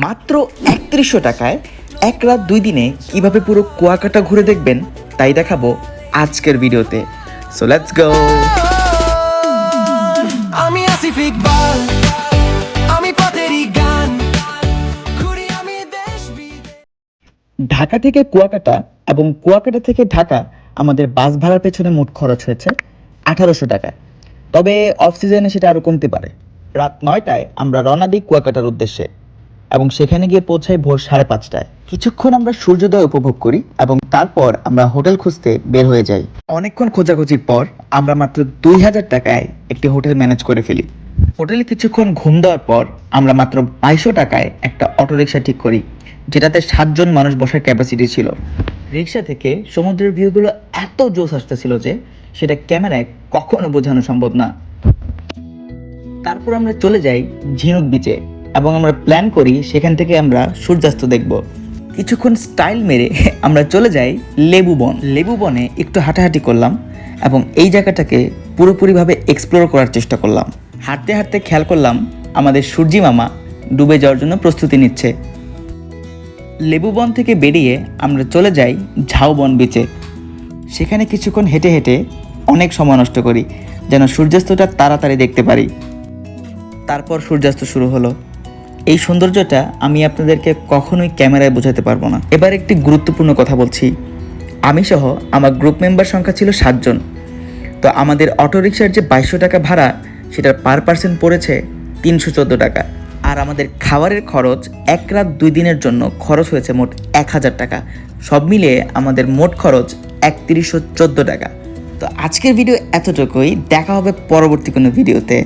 মাত্র ৩১০০ টাকায় ১ রাত ২ দিনে কিভাবে পুরো কুয়াকাটা ঘুরে দেখবেন তাই দেখাবো আজকের ভিডিওতে। So let's go. আমি আসিফ ইকবাল, আমি পথেরই গান, ঘুরি আমি দেশ বিদেশ। ঢাকা থেকে কুয়াকাটা এবং কুয়াকাটা থেকে ঢাকা আমাদের বাস ভাড়ার পেছনে মোট খরচ হয়েছে ১৮০০ টাকা। তবে অফ সিজনে সেটা আরও কমতে পারে। রাত ৯টায় আমরা রওনা দিই কুয়াকাটার উদ্দেশ্যে এবং সেখানে গিয়ে পৌঁছাই ভোর ৫:৩০টায়। কিছুক্ষণ আমরা সূর্যোদয় উপভোগ করি এবং তারপর আমরা হোটেল খুঁজতে বের হয়ে যাই। অনেকক্ষণ খোঁজাখুঁজির পর আমরা মাত্র ২০০০ টাকায় একটি হোটেল ম্যানেজ করে ফেলি। হোটেলে কিছুক্ষণ ঘুম দেওয়ার পর আমরা মাত্র ২২০০ টাকায় একটা অটোরিকশা ঠিক করি, যেটাতে ৭ জন মানুষ বসার ক্যাপাসিটি ছিল। রিক্সা থেকে সমুদ্রের ভিউগুলো এত জোশ আসতেছিল যে সেটা ক্যামেরায় কখনো বোঝানো সম্ভব না। তারপর আমরা চলে যাই ঝিনুক বিচে এবং আমরা প্ল্যান করি সেখান থেকে আমরা সূর্যাস্ত দেখব। কিছুক্ষণ স্টাইল মেরে আমরা চলে যাই লেবু বন। লেবু বনে একটু হাঁটাহাঁটি করলাম এবং এই জায়গাটাকে পুরোপুরিভাবে এক্সপ্লোর করার চেষ্টা করলাম। হাঁটতে হাঁটতে খেয়াল করলাম আমাদের সূর্যি মামা ডুবে যাওয়ার জন্য প্রস্তুতি নিচ্ছে। লেবু বন থেকে বেরিয়ে আমরা চলে যাই ঝাউবন বিচে। সেখানে কিছুক্ষণ হেঁটে হেঁটে অনেক সময় নষ্ট করি যেন সূর্যাস্তটা তাড়াতাড়ি দেখতে পারি। তারপর সূর্যাস্ত শুরু হলো। এই সৌন্দর্যটা আমি আপনাদেরকে কখনোই ক্যামেরায় বোঝাতে পারবো না। এবার একটি গুরুত্বপূর্ণ কথা বলছি। আমি সহ আমার গ্রুপ মেম্বার সংখ্যা ছিল ৭ জন। তো আমাদের অটোরিকশার যে ২২০০ টাকা ভাড়া সেটার পার পার্সন পড়েছে ৩১৪ টাকা। আর আমাদের খাবারের খরচ ১ রাত ২ দিনের জন্য খরচ হয়েছে মোট ১০০০ টাকা। সব মিলিয়ে আমাদের মোট খরচ ৩১১৪ টাকা। তো আজকের ভিডিও এতটুকুই। দেখা হবে পরবর্তী কোনো ভিডিওতে।